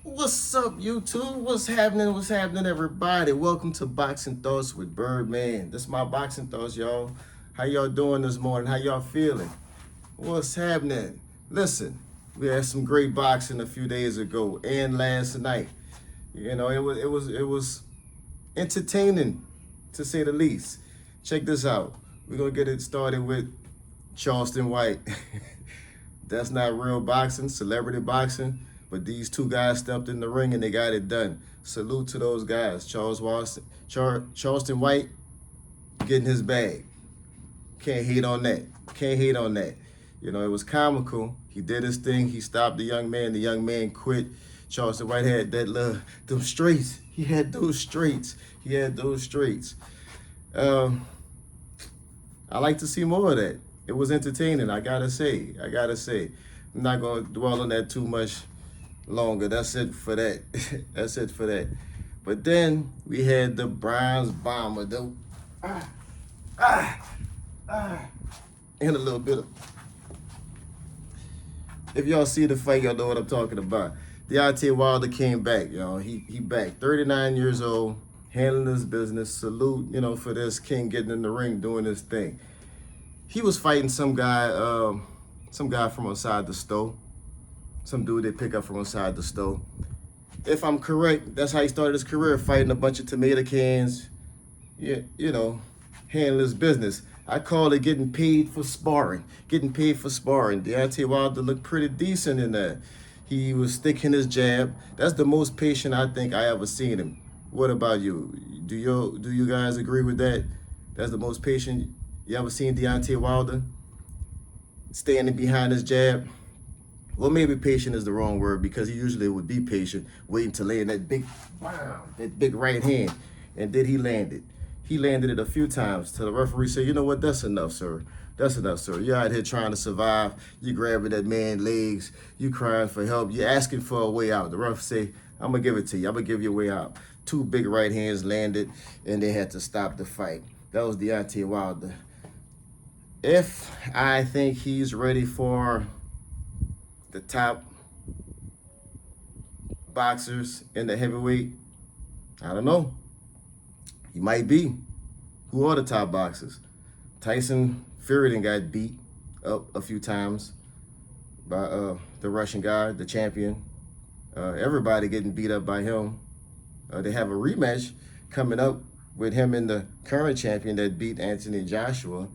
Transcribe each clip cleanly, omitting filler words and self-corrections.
What's up, YouTube? What's happening? What's happening, everybody? Welcome to Boxing Thoughts with Birdman. This is my boxing thoughts, y'all. How y'all doing this morning? How y'all feeling? What's happening? Listen, we had some great boxing a few days ago and last night. It was entertaining, to say the least. Check this out. We're gonna get it started with Charleston White. That's not real boxing, celebrity boxing. But these two guys stepped in the ring and they got it done. Salute to those guys. Charleston White getting his bag. Can't hate on that. Can't hate on that. It was comical. He did his thing. He stopped the young man. The young man quit. Charleston White had them straights. He had those straights. I like to see more of that. It was entertaining. I gotta say. I'm not gonna dwell on that too much longer. That's it for that. That's it for that. But then we had the bronze bomber, and a little bit of. If y'all see the fight, y'all know what I'm talking about. Deontay Wilder came back, y'all. He back, 39 years old, handling his business. Salute, for this king getting in the ring, doing his thing. He was fighting some guy from outside the store. Some dude they pick up from inside the store. If I'm correct, that's how he started his career, fighting a bunch of tomato cans. Yeah, handling his business. I call it getting paid for sparring. Deontay Wilder looked pretty decent in that. He was sticking his jab. That's the most patient I think I ever seen him. What about you? Do you guys agree with that? That's the most patient you ever seen Deontay Wilder? Standing behind his jab. Well, maybe patient is the wrong word because he usually would be patient, waiting to land that big right hand. And then he landed. He landed it a few times till the referee said, you know what, that's enough, sir. You're out here trying to survive. You grabbing that man's legs. You crying for help. You're asking for a way out. The ref say, I'm going to give it to you. I'm going to give you a way out. Two big right hands landed, and they had to stop the fight. That was Deontay Wilder. If I think he's ready for the top boxers in the heavyweight, I don't know. He might be. Who are the top boxers? Tyson Fury got beat up a few times by the Russian guy, the champion. Everybody getting beat up by him. They have a rematch coming up with him and the current champion that beat Anthony Joshua.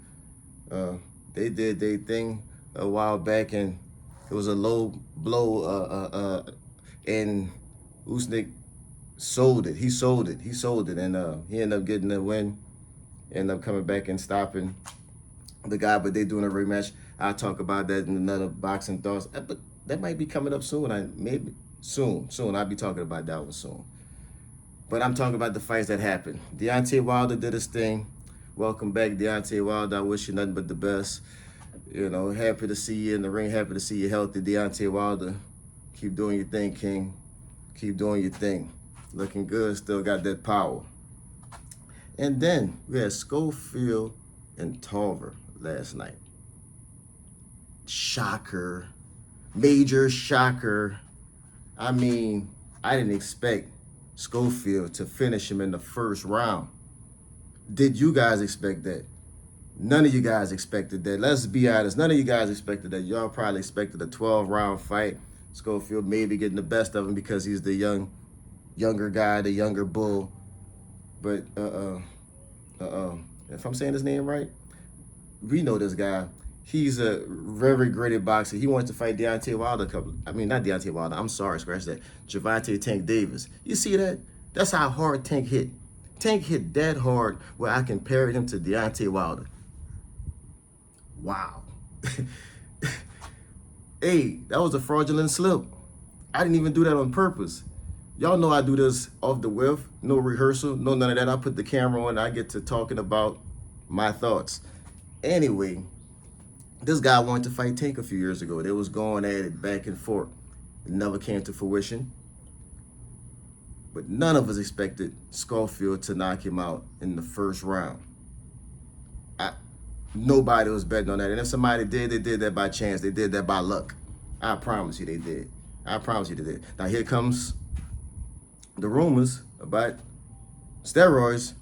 They did their thing a while back, and it was a low blow, and Usnik sold it. He sold it, and he ended up getting the win. Ended up coming back and stopping the guy, but they're doing a rematch. I'll talk about that in another boxing thoughts. But that might be coming up soon. Maybe soon. I'll be talking about that one soon. But I'm talking about the fights that happened. Deontay Wilder did his thing. Welcome back, Deontay Wilder. I wish you nothing but the best. Happy to see you in the ring. Happy to see you healthy, Deontay Wilder. Keep doing your thing, King. Keep doing your thing. Looking good. Still got that power. And then we had Schofield and Tarver last night. Shocker. Major shocker. I mean, I didn't expect Schofield to finish him in the first round. Did you guys expect that? None of you guys expected that. Let's be honest. None of you guys expected that. Y'all probably expected a 12-round fight. Schofield maybe getting the best of him because he's the younger guy, the younger bull. But if I'm saying his name right, we know this guy. He's a very graded boxer. He wanted to fight Deontay Wilder not Deontay Wilder. I'm sorry, scratch that. Gervonta Tank Davis. You see that? That's how hard Tank hit. Tank hit that hard where I compared him to Deontay Wilder. Wow. Hey, that was a fraudulent slip. I didn't even do that on purpose. Y'all know I do this off the whiff, no rehearsal, no none of that. I put the camera on, I get to talking about my thoughts. Anyway, this guy wanted to fight Tank a few years ago. They was going at it back and forth. It never came to fruition. But none of us expected Schofield to knock him out in the first round. Nobody was betting on that. And if somebody did, they did that by chance. They did that by luck. I promise you they did. I promise you they did. Now here comes the rumors about steroids.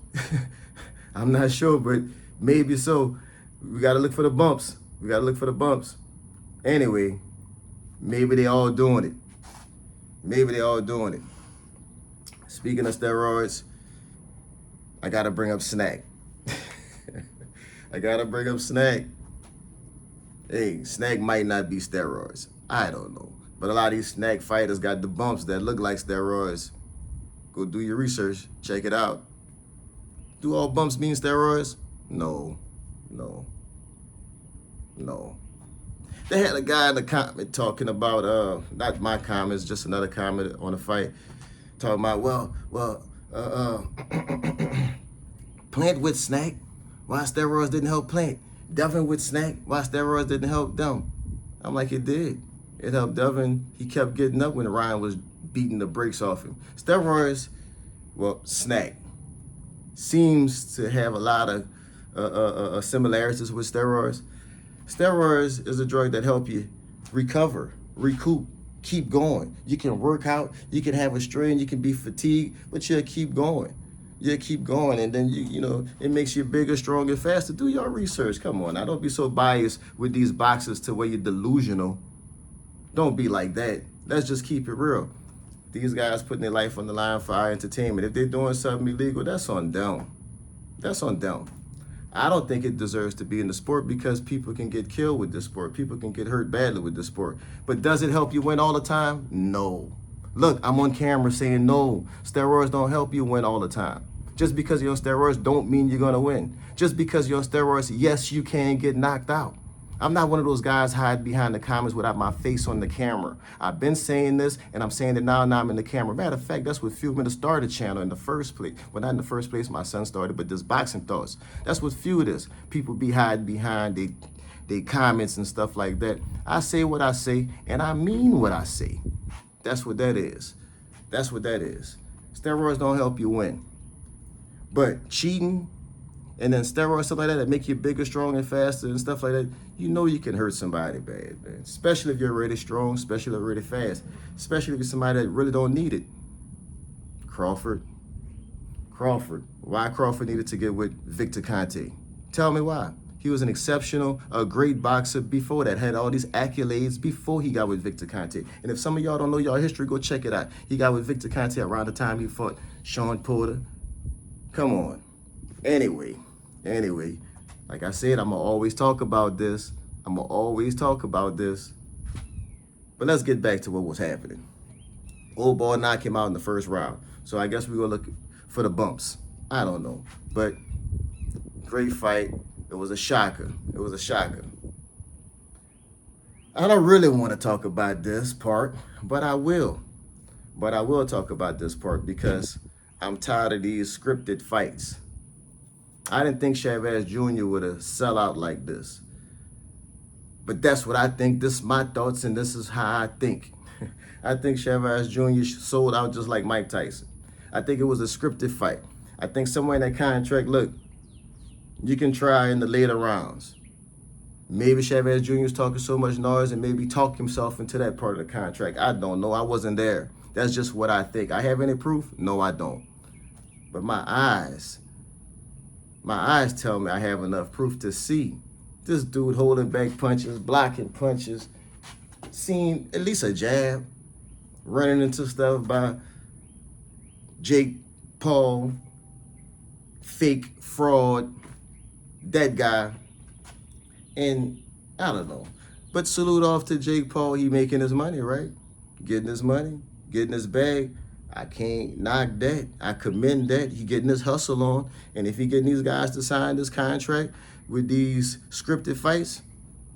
I'm not sure, but maybe so. We got to look for the bumps. We got to look for the bumps. Anyway, maybe they all doing it. Maybe they all doing it. Speaking of steroids, I got to bring up Snack. I got to bring up Snack. Hey, Snack might not be steroids. I don't know. But a lot of these Snack fighters got the bumps that look like steroids. Go do your research. Check it out. Do all bumps mean steroids? No. They had a guy in the comment talking about, not my comments, just another comment on the fight, talking about, Plant with Snack, why steroids didn't help Plant? Devin with Snack, why steroids didn't help them? I'm like, it did. It helped Devin. He kept getting up when Ryan was beating the brakes off him. Steroids, Snack seems to have a lot of similarities with steroids. Steroids is a drug that help you recover, recoup, keep going. You can work out, you can have a strain, you can be fatigued, but you'll keep going. You'll keep going, and then you know it makes you bigger, stronger, faster. Do your research. Come on, now don't be so biased with these boxes to where you're delusional. Don't be like that. Let's just keep it real. These guys putting their life on the line for our entertainment. If they're doing something illegal, that's on them. That's on them. I don't think it deserves to be in the sport because people can get killed with this sport. People can get hurt badly with this sport. But does it help you win all the time? No. Look, I'm on camera saying no. Steroids don't help you win all the time. Just because you're on steroids don't mean you're going to win. Just because you're on steroids, yes, you can get knocked out. I'm not one of those guys hide behind the comments without my face on the camera. I've been saying this, and I'm saying it now I'm in the camera. Matter of fact, that's what fueled me to start the channel in the first place. Well, not in the first place, my son started, but this boxing thoughts. That's what fueled this. People be hiding behind they comments and stuff like that. I say what I say, and I mean what I say. That's what that is. That's what that is. Steroids don't help you win. But cheating, and then steroids, stuff like that make you bigger, stronger, and faster, and stuff like that, you know you can hurt somebody bad, man. Especially if you're really strong, especially if you're really fast, especially if you're somebody that really don't need it. Crawford. Why Crawford needed to get with Victor Conte? Tell me why. He was an exceptional, a great boxer before that, had all these accolades before he got with Victor Conte. And if some of y'all don't know y'all history, go check it out. He got with Victor Conte around the time he fought Sean Porter. Come on. Anyway, like I said, I'm going to always talk about this. But let's get back to what was happening. Old boy knocked him out in the first round. So I guess we're going to look for the bumps. I don't know. But great fight. It was a shocker. I don't really want to talk about this part, but I will. But I will talk about this part because I'm tired of these scripted fights. I didn't think Chavez Jr. would have sell out like this. But that's what I think. This is my thoughts, and this is how I think. I think Chavez Jr. sold out just like Mike Tyson. I think it was a scripted fight. I think somewhere in that contract, look, you can try in the later rounds. Maybe Chavez Jr. is talking so much noise and maybe talk himself into that part of the contract. I don't know. I wasn't there. That's just what I think. I have any proof? No, I don't. But my eyes tell me I have enough proof to see this dude holding back punches, blocking punches, seeing at least a jab, running into stuff by Jake Paul, fake fraud, that guy. And I don't know. But salute off to Jake Paul. He making his money, right? Getting his money, getting his bag. I can't knock that. I commend that. He getting his hustle on. And if he getting these guys to sign this contract with these scripted fights,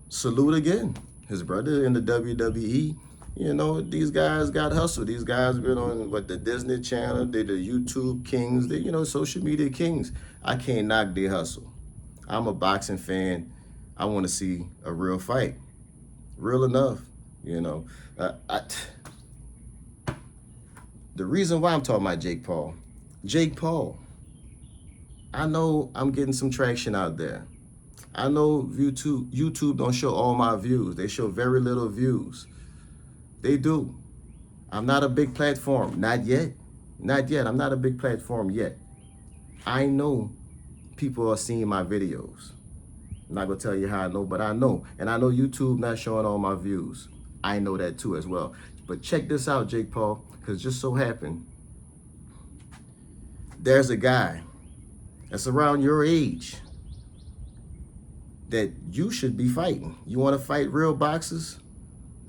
salute again. His brother in the WWE, you know, these guys got hustle. These guys been on the Disney Channel, they the YouTube kings, they, social media kings. I can't knock their hustle. I'm a boxing fan. I want to see a real fight. Real enough, The reason why I'm talking about Jake Paul, I know I'm getting some traction out there. I know YouTube don't show all my views. They show very little views. They do. I'm not a big platform, not yet. Not yet. I'm not a big platform yet. I know people are seeing my videos. I'm not gonna tell you how I know, but I know. And I know YouTube not showing all my views. I know that too as well. But check this out, Jake Paul, because just so happened, there's a guy that's around your age that you should be fighting. You wanna fight real boxers?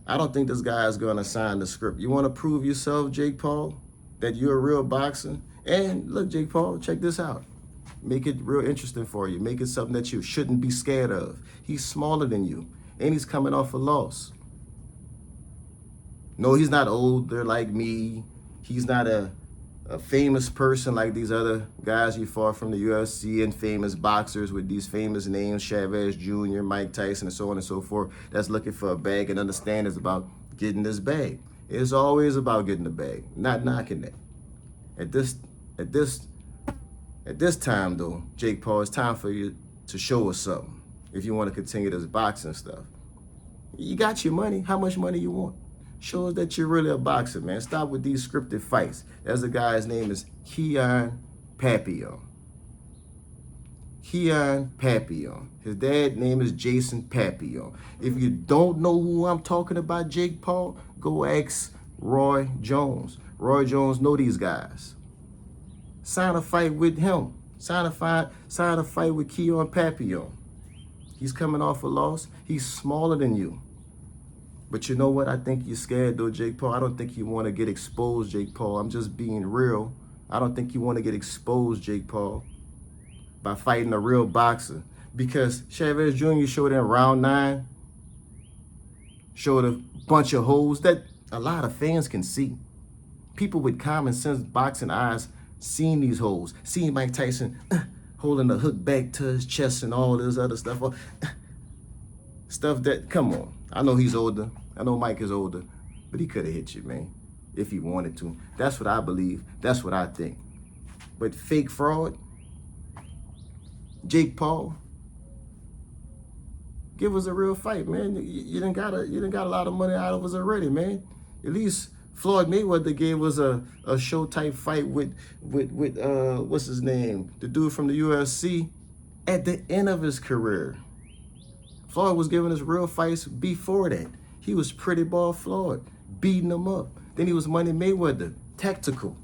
I don't think this guy is gonna sign the script. You wanna prove yourself, Jake Paul, that you're a real boxer? And look, Jake Paul, check this out. Make it real interesting for you. Make it something that you shouldn't be scared of. He's smaller than you, and he's coming off a loss. No, he's not older like me. He's not a famous person like these other guys you fought from the UFC and famous boxers with these famous names, Chavez Jr., Mike Tyson, and so on and so forth, that's looking for a bag and understand it's about getting this bag. It's always about getting the bag, not knocking that. At this time, though, Jake Paul, it's time for you to show us something. If you want to continue this boxing stuff, you got your money. How much money you want? Show us that you're really a boxer, man. Stop with these scripted fights. There's a guy, his name is Keon Papillon. Keon Papillon. His dad's name is Jason Papillon. If you don't know who I'm talking about, Jake Paul, go ask Roy Jones. Roy Jones know these guys. Sign a fight with him. Sign a fight with Keon Papillon. He's coming off a loss. He's smaller than you. But you know what? I think you're scared, though, Jake Paul. I don't think you want to get exposed, Jake Paul. I'm just being real. I don't think you want to get exposed, Jake Paul, by fighting a real boxer. Because Chavez Jr. showed in round 9, showed a bunch of holes that a lot of fans can see. People with common sense boxing eyes seen these holes. Seen Mike Tyson holding the hook back to his chest and all this other stuff. Stuff that, come on. I know he's older. I know Mike is older. But he could have hit you, man, if he wanted to. That's what I believe. That's what I think. But fake fraud, Jake Paul, give us a real fight, man. You done got a lot of money out of us already, man. At least Floyd Mayweather gave us a show type fight with what's his name? The dude from the UFC at the end of his career. Floyd was giving us real fights before that. He was Pretty Ball Floyd, beating him up. Then he was Money Mayweather, tactical.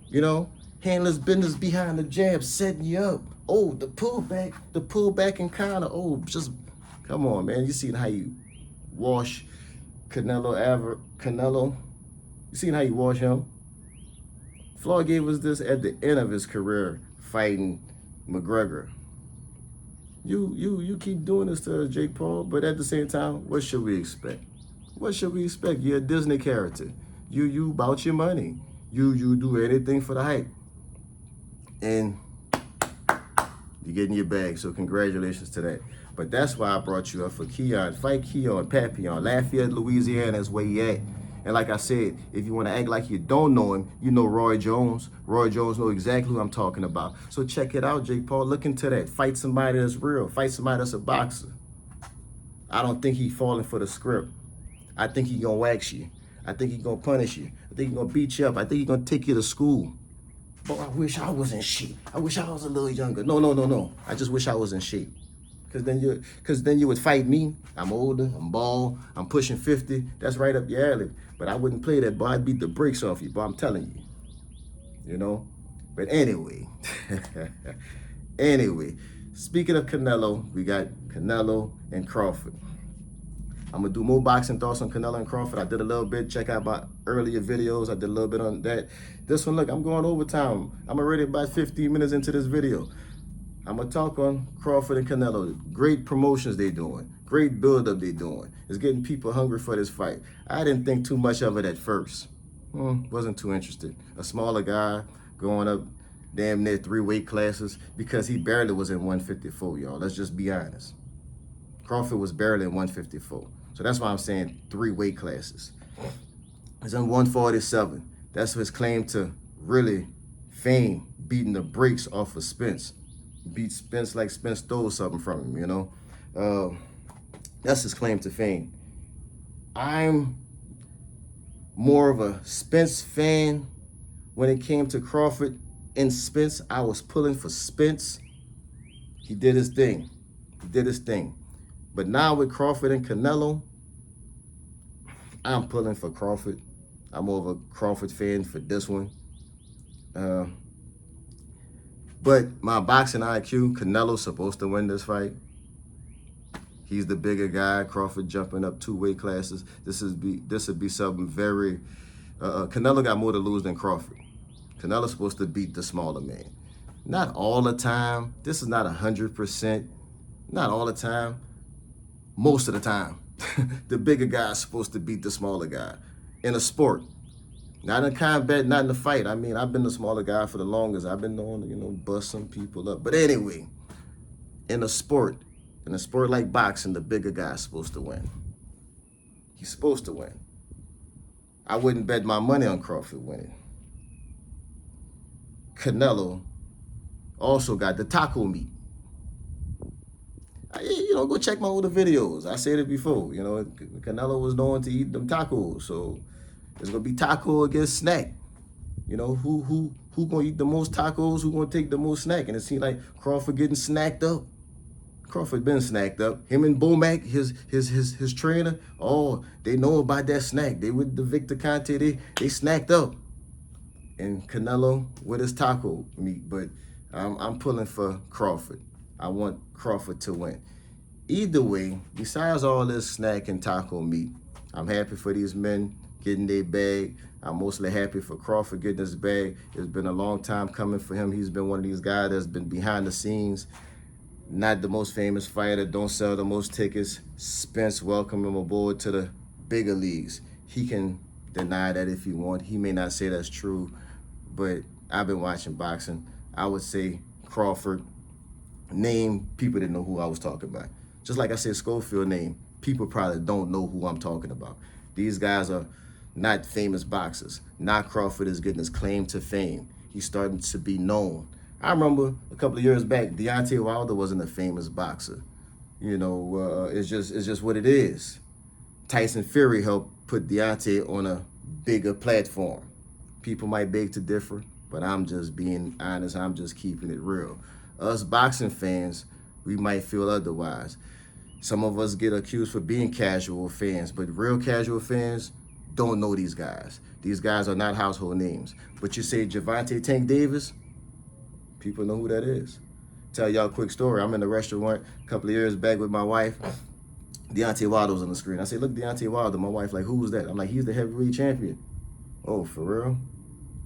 You know, handless business behind the jab, setting you up. Oh, the pullback and counter. Oh, just come on, man. You seen how you wash Canelo? You seen how you wash him? Floyd gave us this at the end of his career, fighting McGregor. You keep doing this to us, Jake Paul, but at the same time, what should we expect? What should we expect? You're a Disney character. You about your money. You do anything for the hype. And you're getting your bag, so congratulations to that. But that's why I brought you up for Keon. Fight Keon Papillon. Lafayette, Louisiana is where he at. And like I said, if you want to act like you don't know him, you know Roy Jones. Roy Jones know exactly who I'm talking about. So check it out, Jake Paul. Look into that. Fight somebody that's real. Fight somebody that's a boxer. I don't think he's falling for the script. I think he's going to wax you. I think he's going to punish you. I think he's going to beat you up. I think he's going to take you to school. Boy, I wish I was in shape. I wish I was a little younger. No. I just wish I was in shape. Because then you would fight me. I'm older, I'm bald, I'm pushing 50. That's right up your alley. But I wouldn't play that, boy. I'd beat the brakes off you, boy. I'm telling you. You know? But anyway. Speaking of Canelo, we got Canelo and Crawford. I'm going to do more boxing thoughts on Canelo and Crawford. I did a little bit. Check out my earlier videos. I did a little bit on that. This one, look, I'm going overtime. I'm already about 15 minutes into this video. I'm going to talk on Crawford and Canelo. Great promotions they doing. Great build-up they doing. It's getting people hungry for this fight. I didn't think too much of it at first. Wasn't too interested. A smaller guy going up damn near 3 weight classes because he barely was in 154, y'all. Let's just be honest. Crawford was barely in 154. So that's why I'm saying 3 weight classes. He's in 147. That's his claim to really fame, beating the brakes off of Spence. Beat Spence like Spence stole something from him, you know? That's his claim to fame. I'm more of a Spence fan when it came to Crawford and Spence. I was pulling for Spence. He did his thing. He did his thing. But now with Crawford and Canelo, I'm pulling for Crawford. I'm more of a Crawford fan for this one. But my boxing IQ, Canelo's supposed to win this fight. He's the bigger guy. Crawford jumping up 2 weight classes. This would be something very. Canelo got more to lose than Crawford. Canelo's supposed to beat the smaller man. Not all the time. This is not 100%. Not all the time. Most of the time. The bigger guy is supposed to beat the smaller guy in a sport. Not in combat, not in the fight. I mean, I've been the smaller guy for the longest. I've been known to, bust some people up. But anyway, in a sport like boxing, the bigger guy is supposed to win. He's supposed to win. I wouldn't bet my money on Crawford winning. Canelo also got the taco meat. Go check my older videos. I said it before. Canelo was known to eat them tacos, so it's gonna be taco against snack. Who gonna eat the most tacos? Who gonna take the most snack? And it seemed like Crawford getting snacked up. Crawford been snacked up. Him and Bomac, his trainer. Oh, they know about that snack. They with the Victor Conte. They snacked up. And Canelo with his taco meat, but I'm pulling for Crawford. I want Crawford to win. Either way, besides all this snack and taco meat, I'm happy for these men getting their bag. I'm mostly happy for Crawford getting his bag. It's been a long time coming for him. He's been one of these guys that's been behind the scenes. Not the most famous fighter, don't sell the most tickets. Spence welcomed him aboard to the bigger leagues. He can deny that if he wants. He may not say that's true, but I've been watching boxing. I would say Crawford. Name, people didn't know who I was talking about. Just like I said, Schofield name, people probably don't know who I'm talking about. These guys are not famous boxers. Now Crawford is getting his claim to fame. He's starting to be known. I remember a couple of years back, Deontay Wilder wasn't a famous boxer. It's just what it is. Tyson Fury helped put Deontay on a bigger platform. People might beg to differ, but I'm just being honest. I'm just keeping it real. Us boxing fans, we might feel otherwise. Some of us get accused for being casual fans, but real casual fans don't know these guys. These guys are not household names. But you say Gervonta Tank Davis, people know who that is. Tell y'all a quick story. I'm in a restaurant a couple of years back with my wife. Deontay Wilder was on the screen. I say, look, Deontay Wilder. My wife like, who's that? I'm like, he's the heavyweight champion. Oh, for real?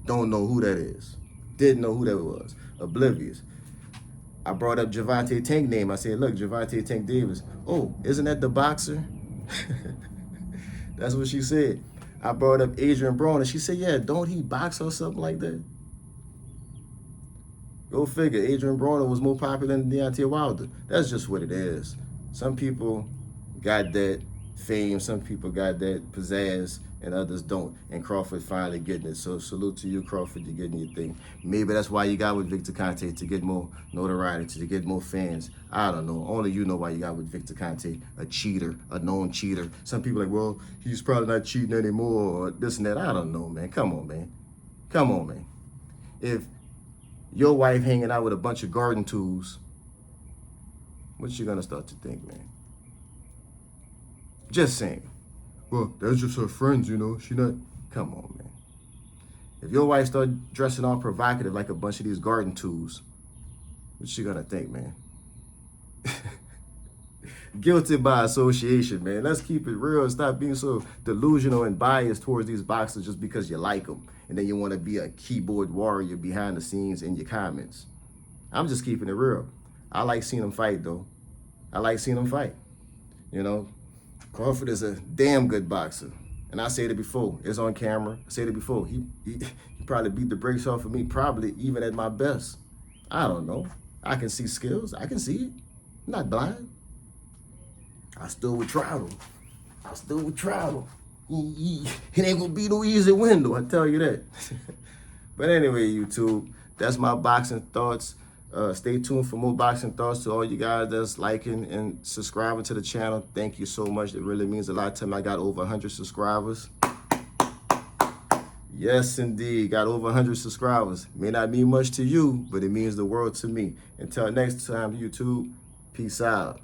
Don't know who that is. Didn't know who that was. Oblivious. I brought up Gervonta Tank name. I said, look, Gervonta Tank Davis. Oh, isn't that the boxer? That's what she said. I brought up Adrian Broner. She said, yeah, don't he box or something like that? Go figure. Adrian Broner was more popular than Deontay Wilder. That's just what it is. Some people got that fame. Some people got that pizzazz, and others don't. And Crawford finally getting it. So salute to you, Crawford. You're getting your thing. Maybe that's why you got with Victor Conte, to get more notoriety, to get more fans. I don't know. Only you know why you got with Victor Conte, a cheater, a known cheater. Some people are like, well, he's probably not cheating anymore, or this and that. I don't know, man. Come on, man. Come on, man. If your wife hanging out with a bunch of garden tools, what you gonna start to think, man? Just saying. Well, that's just her friends, She not. Come on, man. If your wife start dressing all provocative like a bunch of these garden tools, what she gonna think, man? Guilty by association, man. Let's keep it real and stop being so delusional and biased towards these boxers just because you like them. And then you want to be a keyboard warrior behind the scenes in your comments. I'm just keeping it real. I like seeing them fight, though. I like seeing them fight. Crawford is a damn good boxer. And I said it before. It's on camera. I said it before. He probably beat the brakes off of me, probably even at my best. I don't know. I can see skills. I can see it. I'm not blind. I still would travel. It ain't gonna be no easy win, though, I tell you that. But anyway, YouTube, that's my boxing thoughts. Stay tuned for more boxing thoughts. To all you guys that's liking and subscribing to the channel, thank you so much. It really means a lot to me. I got over 100 subscribers. Yes, indeed. Got over 100 subscribers. May not mean much to you, but it means the world to me. Until next time, YouTube, peace out.